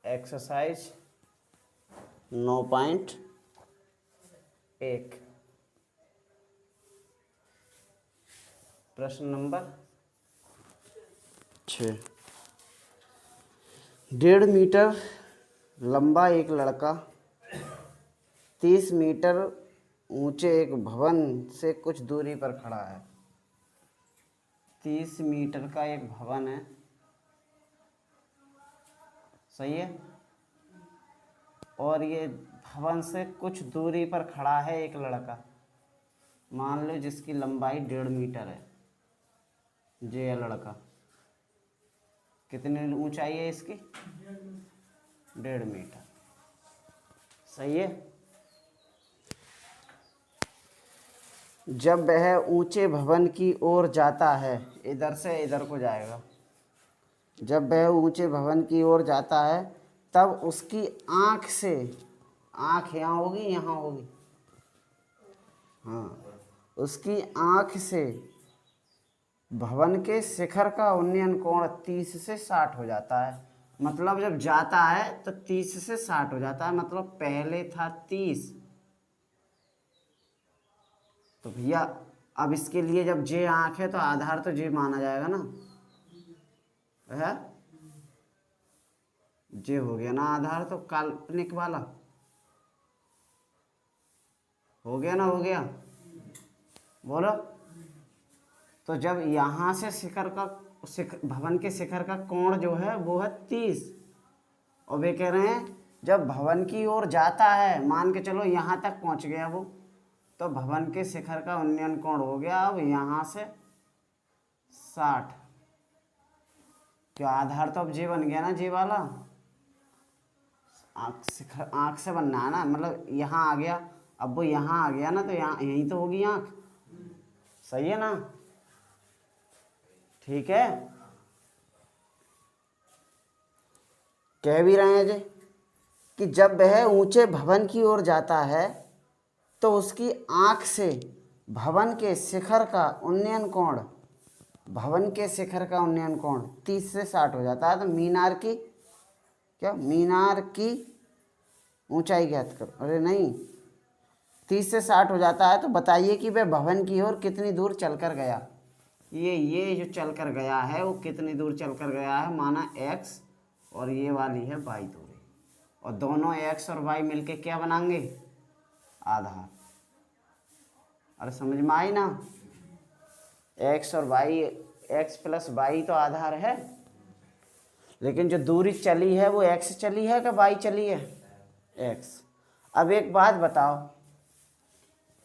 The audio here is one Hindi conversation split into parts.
एक्सरसाइज 9.1 प्रश्न नंबर 6। 1.5 मीटर लंबा एक लड़का 30 मीटर ऊंचे एक भवन से कुछ दूरी पर खड़ा है। 30 मीटर का एक भवन है, सही है, और ये भवन से कुछ दूरी पर खड़ा है एक लड़का, मान लो जिसकी लंबाई 1.5 मीटर है। ये लड़का कितनी ऊंचाई है इसकी? 1.5 मीटर, सही है। जब वह ऊंचे भवन की ओर जाता है, इधर से इधर को जाएगा, जब वह ऊंचे भवन की ओर जाता है तब उसकी आँख से, आँख यहाँ होगी, यहाँ होगी, हाँ, उसकी आँख से भवन के शिखर का उन्नयन कोण 30 से 60 हो जाता है। मतलब जब जाता है तो 30 से 60 हो जाता है, मतलब पहले था 30, तो भैया अब इसके लिए जब जे आँख है तो आधार तो जे माना जाएगा ना, है जे हो गया ना आधार, तो काल्पनिक वाला हो गया ना, हो गया, बोलो। तो जब यहाँ से शिखर का भवन के शिखर का कोण जो है वो है 30, और वे कह रहे हैं जब भवन की ओर जाता है, मान के चलो यहाँ तक पहुँच गया वो, तो भवन के शिखर का उन्नयन कोण हो गया अब यहाँ से 60। क्या आधार तो अब जे बन गया ना, जे वाला आँख से बनना है ना, मतलब यहाँ आ गया, अब वो यहाँ आ गया ना, तो यहाँ यहीं तो होगी आँख, सही है ना, ठीक है। कह भी रहे हैं जे कि जब वह ऊंचे भवन की ओर जाता है तो उसकी आँख से भवन के शिखर का उन्नयन कोण, भवन के शिखर का उन्नयन कोण 30 से 60 हो जाता है। तो मीनार की, क्या मीनार की ऊंचाई ज्ञात करो, अरे नहीं, 30 से 60 हो जाता है, तो बताइए कि वह भवन की ओर कितनी दूर चलकर गया। ये जो चलकर गया है वो कितनी दूर चलकर गया है, माना x, और ये वाली है y दूरी, और दोनों x और y मिलके क्या बनाएंगे? आधार। अरे समझ में आई ना, x और y, x प्लस y तो आधार है, लेकिन जो दूरी चली है वो x चली है कि y चली है? x। अब एक बात बताओ,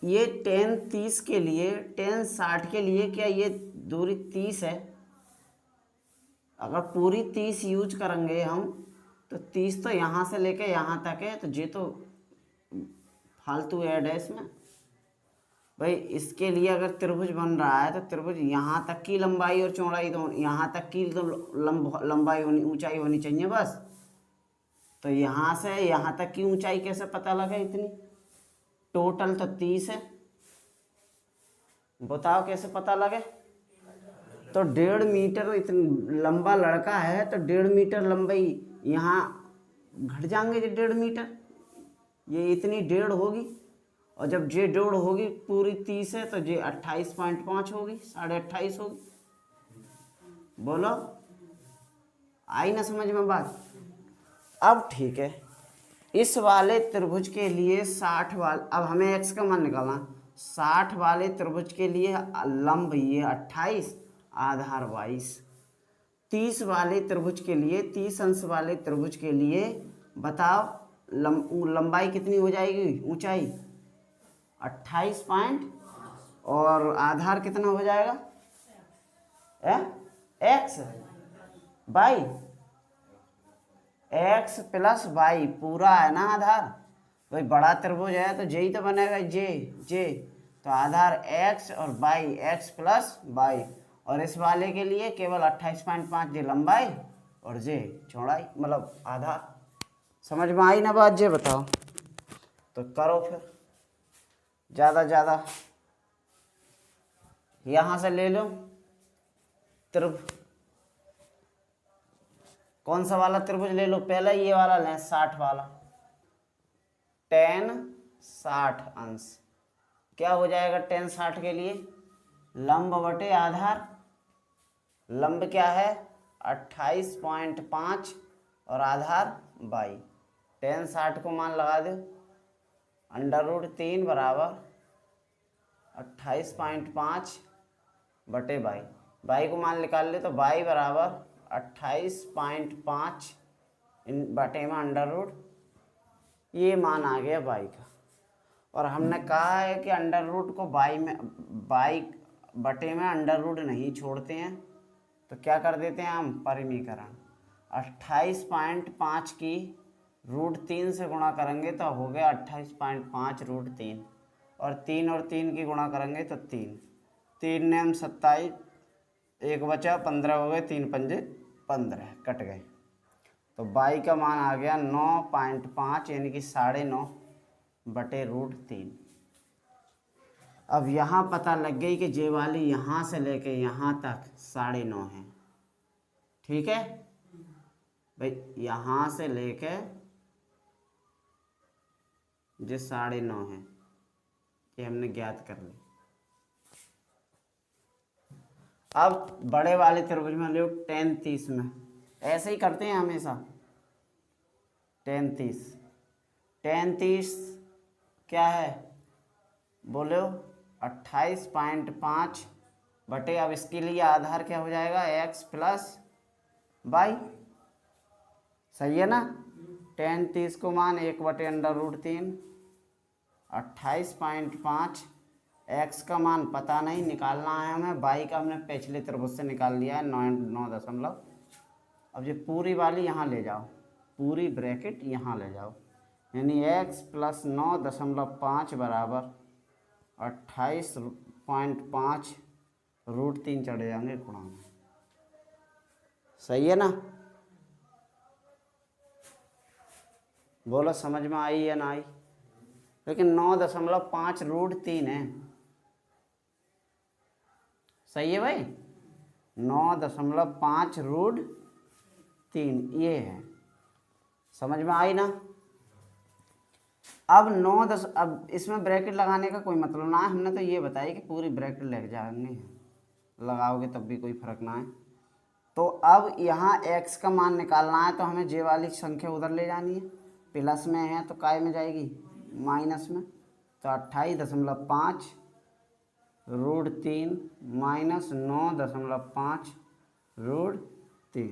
ये tan 30 के लिए, tan 60 के लिए क्या ये दूरी 30 है? अगर पूरी 30 यूज करेंगे हम तो 30 तो यहाँ से लेके यहाँ तक है, तो ये तो फालतू ऐड है इसमें। भाई इसके लिए अगर त्रिभुज बन रहा है तो त्रिभुज यहाँ तक की लंबाई और चौड़ाई, दोनों यहाँ तक की तो लंबाई होनी, ऊंचाई होनी चाहिए बस। तो यहाँ से यहाँ तक की ऊंचाई कैसे पता लगे इतनी? टोटल तो 30 है, बताओ कैसे पता लगे? तो 1.5 मीटर इतनी लंबा लड़का है तो 1.5 मीटर लंबाई यहाँ घट जाएंगे, जो 1.5 मीटर, ये इतनी 1.5 होगी, और जब जे 1.5 होगी पूरी 30 है तो जे 28.5 होगी, 28.5 होगी। बोलो आई ना समझ में बात? अब ठीक है, इस वाले त्रिभुज के लिए 60 वाले, अब हमें x का मान निकालना, 60 वाले त्रिभुज के लिए लंब ये 28, आधार 22। 30 वाले त्रिभुज के लिए, 30 अंश वाले त्रिभुज के लिए बताओ लंबाई कितनी हो जाएगी, ऊंचाई 28 पॉइंट, और आधार कितना हो जाएगा? x by x plus y, पूरा है ना आधार। भाई बड़ा त्रिभुज है तो जे ही तो बनेगा, जे तो आधार x और वाई, x प्लस वाई, और इस वाले के लिए केवल 28.5 जे लंबाई और जे चौड़ाई, मतलब आधार। समझ में आई ना बात? जे बताओ तो करो फिर, ज़्यादा यहाँ से ले लो त्रिभुज, कौन सा वाला त्रिभुज ले लो, पहला ये वाला लें, 60 वाला, tan 60 अंश क्या हो जाएगा tan 60 के लिए, लंब बटे आधार, लंब क्या है 28.5 और आधार 22, tan 60 को मान लगा दो, √3 बराबर 28.5 बटे 22 को मान निकाल ले तो y बराबर 28.5 बटे में √ ये मान आ गया y का। और हमने कहा है कि √ को y बटे में √ नहीं छोड़ते हैं, तो क्या कर देते हैं हम, परिमीकरण, 28.5 की √3 से गुणा करेंगे तो हो गया 28.5 √3, और 3 और 3 की गुणा करेंगे तो 3 ने हम 27, एक बचा 15 हो गए, 3 पंजे 15 कट गए, तो y का मान आ गया 9.5 यानी कि 9.5 बटे √3। अब यहाँ पता लग गई कि जे वाली यहाँ से लेके यहाँ तक 9.5 है, ठीक है भाई, यहाँ से लेके जो 9.5 है ये हमने ज्ञात कर ली। अब बड़े वाले त्रिभुज में लो tan 30 में, ऐसे ही करते हैं हमेशा, tan 30 क्या है बोलो 28.5 बटे, अब इसके लिए आधार क्या हो जाएगा x + y, सही है ना, tan 30 को मान 1 बटे √3, 28.5, x का मान पता नहीं निकालना है हमें, y का हमने पिछले त्रिभुज से निकाल लिया है 9.9। अब ये पूरी वाली यहाँ ले जाओ, पूरी ब्रैकेट यहाँ ले जाओ, यानी x + 9.5 बराबर 28.5 √3 चढ़ जाएंगे गुणा में, सही है ना, बोलो समझ में आई या ना आई, लेकिन 9.5 √3 है, सही है भाई, 9.5 √3 ये है, समझ में आई ना। अब इसमें ब्रैकेट लगाने का कोई मतलब ना है, हमने तो ये बताया कि पूरी ब्रैकेट लग जाएंगे, लगाओगे तब भी कोई फर्क ना है। तो अब यहाँ x का मान निकालना है, तो हमें जे वाली संख्या उधर ले जानी है, प्लस में है तो काय में जाएगी, माइनस में, तो 28.5 √3 माइनस 9.5 √3।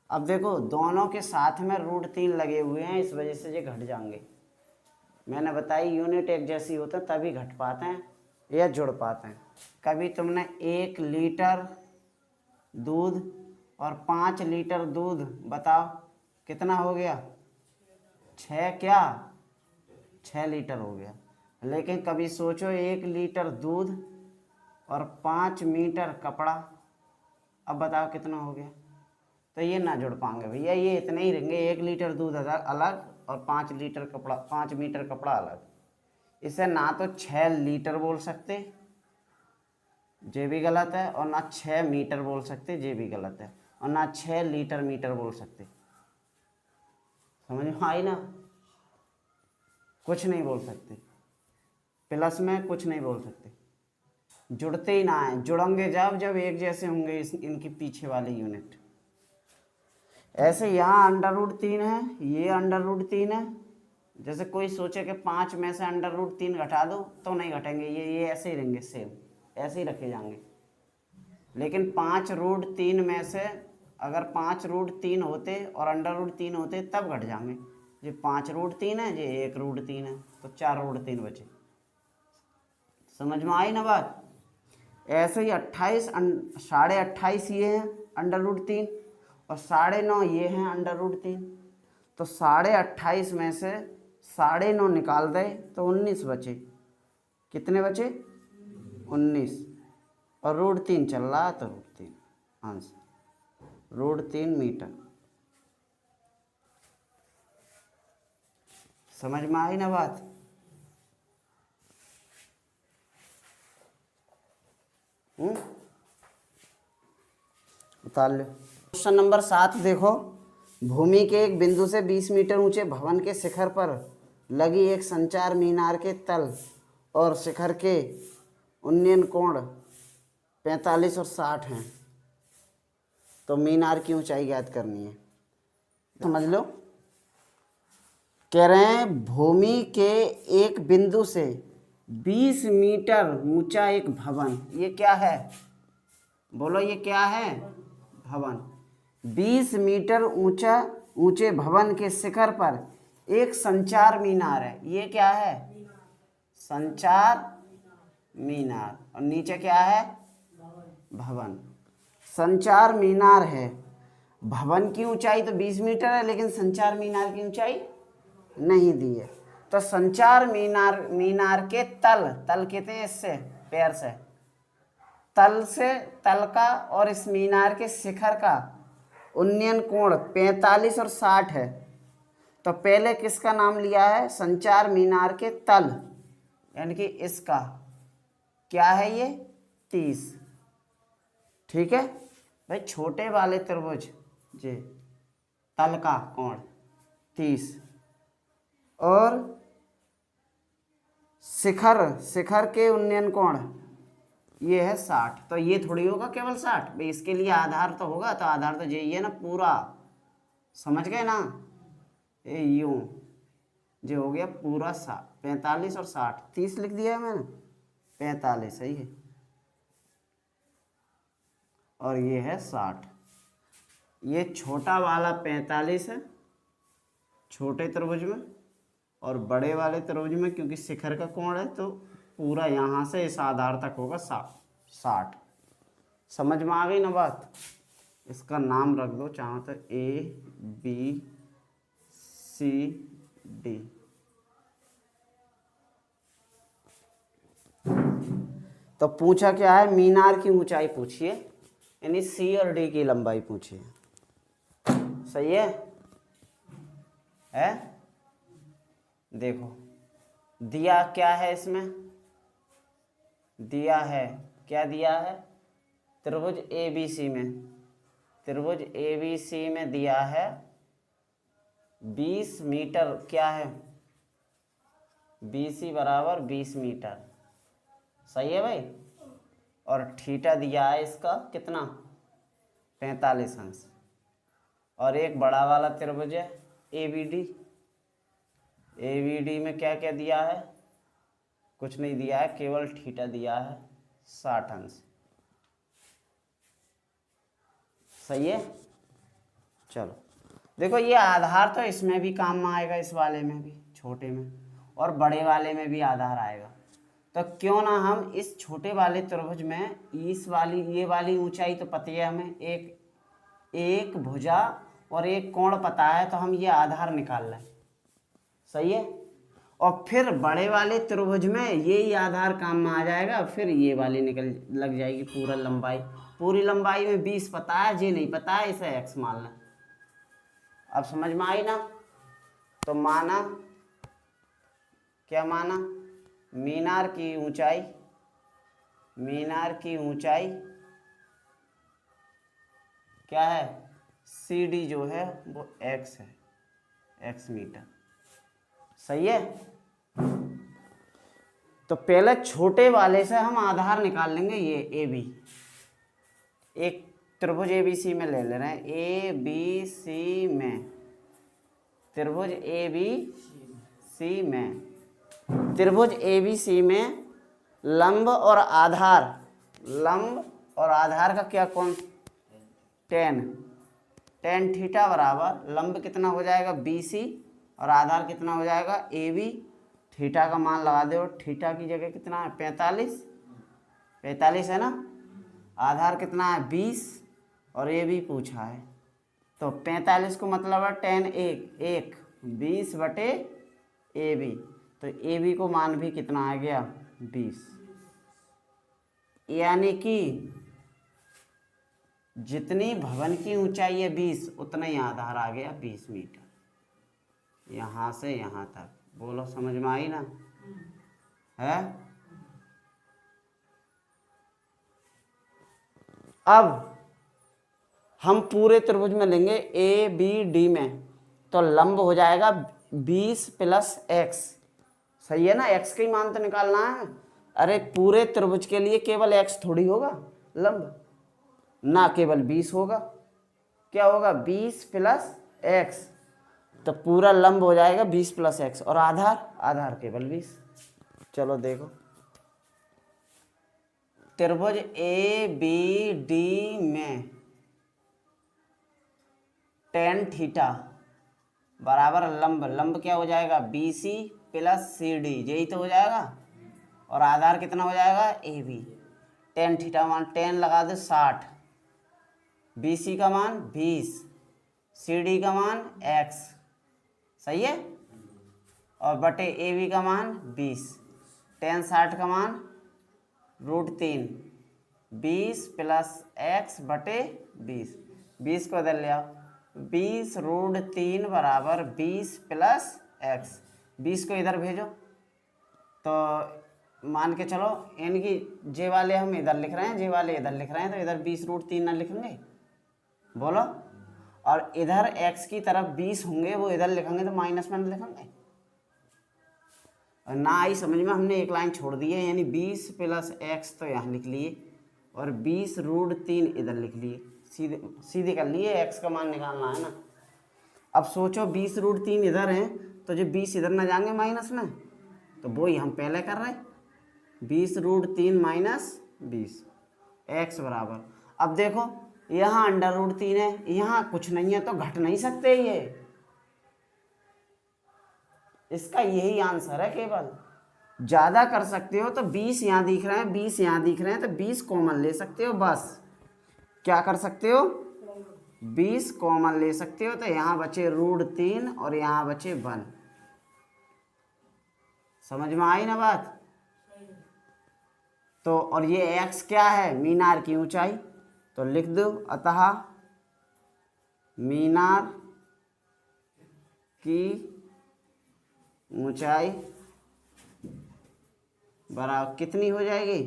अब देखो दोनों के साथ में √3 लगे हुए हैं, इस वजह से ये घट जाएंगे, मैंने बताई यूनिट एक जैसी होते हैं तभी घट पाते हैं या जुड़ पाते हैं। कभी तुमने 1 लीटर दूध और 5 लीटर दूध बताओ कितना हो गया, 6 लीटर हो गया, लेकिन कभी सोचो 1 लीटर दूध और 5 मीटर कपड़ा, अब बताओ कितना हो गया, तो ये ना जुड़ पाएंगे भैया, ये इतने ही रहेंगे, 1 लीटर दूध अलग और 5 मीटर कपड़ा अलग। इसे ना तो 6 लीटर बोल सकते, जे भी गलत है, और ना 6 मीटर बोल सकते, जे भी गलत है, और ना 6 मीटर बोल सकते, समझ में आई ना, कुछ नहीं बोल सकते, प्लस में कुछ नहीं बोल सकते, जुड़ते ही ना है, जुड़ेंगे जब एक जैसे होंगे इनकी पीछे वाले यूनिट। ऐसे यहाँ √3 है, ये √3 है, जैसे कोई सोचे कि 5 में से √3 घटा दो तो नहीं घटेंगे, ये ऐसे ही रहेंगे, सेम ऐसे ही रखे जाएंगे, लेकिन 5 √3 में से अगर 5 √3 होते और √3 होते तब घट जाएंगे, ये 5 √3 है, ये 1 √3 है, तो 4 √3 बचे, समझ में आई ना बात। ऐसे ही 28 ये है √3 और 9.5 ये हैं √3, तो 28.5 में से 9.5 निकाल दे तो 19 बचे, कितने बचे 19, और √3 चल रहा है तो √3 आंसर, √3 मीटर, समझ में आई ना बात। उतार लो। क्वेश्चन नंबर 7 देखो, भूमि के एक बिंदु से 20 मीटर ऊंचे भवन के शिखर पर लगी एक संचार मीनार के तल और शिखर के उन्नयन कोण 45 और 60 हैं। तो मीनार की ऊंचाई ज्ञात करनी है। समझ लो, कह रहे हैं भूमि के एक बिंदु से 20 मीटर ऊंचा एक भवन, ये क्या है? बोलो ये क्या है? भवन। 20 मीटर ऊंचे भवन के शिखर पर एक संचार मीनार है। ये क्या है? संचार मीनार। और नीचे क्या है? भवन। संचार मीनार है। भवन की ऊंचाई तो 20 मीटर है, लेकिन संचार मीनार की ऊंचाई नहीं दी है। तो संचार मीनार के तल कहते हैं इससे, पैर से, तल का और इस मीनार के शिखर का उन्नयन कोण 45 और 60 है। तो पहले किसका नाम लिया है? संचार मीनार के तल, यानी कि इसका क्या है ये? 30। ठीक है भाई, छोटे वाले त्रिभुज जी तल का कोण 30 और शिखर के उन्नयन कोण ये है 60। तो ये थोड़ी होगा केवल 60 भाई, इसके लिए आधार तो होगा। तो आधार तो यही है ना पूरा, समझ गए ना? ये यूं जो हो गया पूरा 45 और 60, 30 लिख दिया है मैंने, 45 सही है और ये है 60। ये छोटा वाला 45 है छोटे त्रिभुज में, और बड़े वाले त्रिभुज में क्योंकि शिखर का कोण है तो पूरा यहाँ से इस आधार तक होगा 60। समझ में आ गई ना बात? इसका नाम रख दो चाहो तो ABCD। तो पूछा क्या है? मीनार की ऊंचाई पूछिए, यानी C और D की लंबाई पूछिए। सही है? देखो दिया क्या है इसमें? दिया है, क्या दिया है? त्रिभुज ABC में दिया है 20 मीटर, क्या है? BC बराबर 20 मीटर। सही है भाई? और थीटा दिया है इसका कितना? 45 अंश। और एक बड़ा वाला त्रिभुज है ABD में क्या क्या दिया है? कुछ नहीं दिया है, केवल थीटा दिया है 60 अंश। सही है? चलो देखो, ये आधार तो इसमें भी काम में आएगा, इस वाले में भी, छोटे में, और बड़े वाले में भी आधार आएगा। तो क्यों ना हम इस छोटे वाले त्रिभुज में ये वाली ऊंचाई तो पता है हमें, एक भुजा और एक कोण पता है, तो हम ये आधार निकाल लें। सही है? और फिर बड़े वाले त्रिभुज में ये आधार काम में आ जाएगा, फिर ये वाली लग जाएगी पूरी लंबाई में 20 पता है, ये नहीं पता है, इसे x मान लें। अब समझ में आई ना? तो माना, क्या माना? मीनार की ऊंचाई क्या है? CD जो है वो x है, x मीटर। सही है? तो पहले छोटे वाले से हम आधार निकाल लेंगे, ये AB, एक त्रिभुज ABC में ले रहे हैं, ABC में, त्रिभुज ABC में लंब और आधार का क्या कोण? tan थीटा बराबर लंब कितना हो जाएगा? BC और आधार कितना हो जाएगा? AB। थीटा का मान लगा दो, थीटा की जगह कितना है? 45 है ना? आधार कितना है? 20 और AB पूछा है, तो 45 को मतलब है tan 1 20 बटे AB। तो AB को मान भी कितना आ गया? 20। यानी कि जितनी भवन की ऊंचाई है 20, उतना ही आधार आ गया 20 मीटर, यहाँ से यहाँ तक। बोलो समझ में आई ना? है? अब हम पूरे त्रिभुज में लेंगे ए बी डी में, तो लंब हो जाएगा 20 प्लस एक्स। सही है ना, एक्स का ही मान तो निकालना है। अरे पूरे त्रिभुज के लिए केवल एक्स थोड़ी होगा लंब, ना केवल 20 होगा, क्या होगा 20 प्लस एक्स, तो पूरा लंब हो जाएगा 20 प्लस एक्स, और आधार, आधार केवल 20। चलो देखो, त्रिभुज ए बी डी में tan थीटा बराबर लंब, लंब क्या हो जाएगा B C plus C D, यही तो हो जाएगा, और आधार कितना हो जाएगा ए बी। tan थीटा मान tan लगा दो 60, बी सी का मान 20, सी डी का मान x, सही है, और बटे ए बी का मान 20, tan 60 का मान √3, 20 प्लस एक्स बटे 20, 20 को इधर ले आओ, 20 √3 बराबर 20 प्लस एक्स, 20 को इधर भेजो, तो मान के चलो इनकी जे वाले हम इधर लिख रहे हैं, जे वाले इधर लिख रहे हैं, तो इधर 20 √3 ना लिखेंगे, बोलो, और इधर x की तरफ 20 होंगे, वो इधर लिखेंगे तो माइनस में लिखेंगे, और ना आई समझ में, हमने एक लाइन छोड़ दी है, यानी 20 प्लस एक्स तो यहाँ लिख लिए, और 20 √3 इधर लिख लिए, सीधे सीधे कर लिए, एक्स का मान निकालना है ना। अब सोचो 20 √3 इधर हैं, तो जो 20 इधर ना जाएंगे माइनस में, तो वो ही हम पहले कर रहे हैं, 20 √3 माइनस 20, एक्स बराबर, अब देखो यहाँ √3 है, यहाँ कुछ नहीं है, तो घट नहीं सकते ये, इसका यही आंसर है केवल। ज़्यादा कर सकते हो तो 20 यहाँ दिख रहे हैं, 20 यहाँ दिख रहे हैं, तो 20 कॉमन ले सकते हो, बस क्या कर सकते हो 20 कॉमन ले सकते हो, तो यहाँ बचे √3 और यहाँ बचे 1। समझ में आई ना बात। तो और ये x क्या है, मीनार की ऊंचाई, तो लिख दो, अतः मीनार की ऊंचाई बराबर कितनी हो जाएगी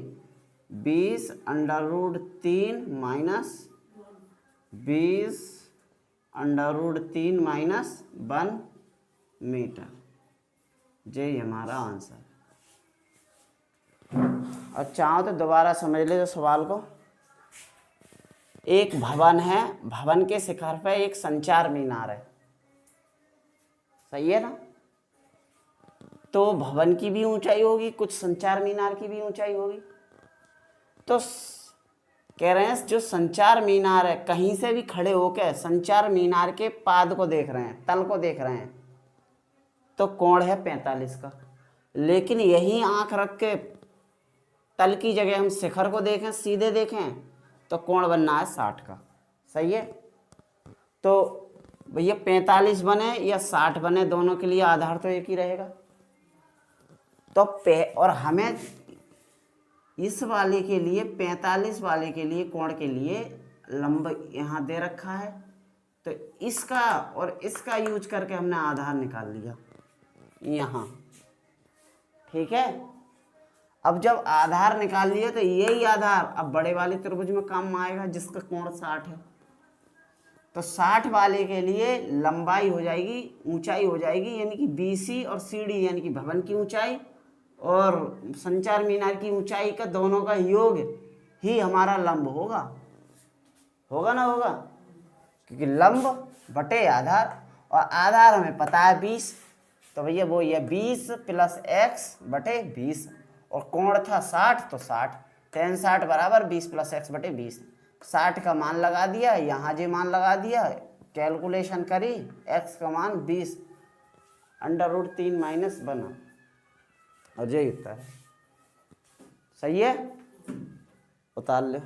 20 √3 माइनस 20 √3 माइनस 1 मीटर, यही हमारा आंसर। और चाहो तो दोबारा समझ ले तो सवाल को। एक भवन है, भवन के शिखर पर एक संचार मीनार है, सही है ना, तो भवन की भी ऊंचाई होगी, कुछ संचार मीनार की भी ऊंचाई होगी, तो कह रहे हैं जो संचार मीनार है, कहीं से भी खड़े होकर संचार मीनार के पाद को देख रहे हैं, तल को देख रहे हैं, तो कोण है 45 का, लेकिन यही आंख रख के तल की जगह हम शिखर को देखें, सीधे देखें, तो कोण बनना है 60 का, सही है। तो भैया 45 बने या 60 बने, दोनों के लिए आधार तो एक ही रहेगा, तो और हमें इस वाले के लिए 45 वाले के लिए कोण के लिए लंब यहाँ दे रखा है, तो इसका और इसका यूज करके हमने आधार निकाल लिया यहाँ, ठीक है। अब जब आधार निकाल लिया तो यही आधार अब बड़े वाले त्रिभुज में काम आएगा जिसका कोण 60 है, तो 60 वाले के लिए लंबाई हो जाएगी, ऊंचाई हो जाएगी, यानी कि BC और CD यानी कि भवन की ऊंचाई और संचार मीनार की ऊंचाई का दोनों का योग ही हमारा लंब होगा, होगा ना होगा, क्योंकि लंब बटे आधार, और आधार हमें पता है 20, तो भैया वो ये 20 प्लस एक्स बटे 20, और कोण था 60, तो 60 tan 60 बराबर 20 प्लस एक्स बटे 20, 60 का मान लगा दिया, यहाँ जो मान लगा दिया, कैलकुलेशन करी, x का मान 20 √3 माइनस 1, और यही उत्तर है, सही है, उतार लो।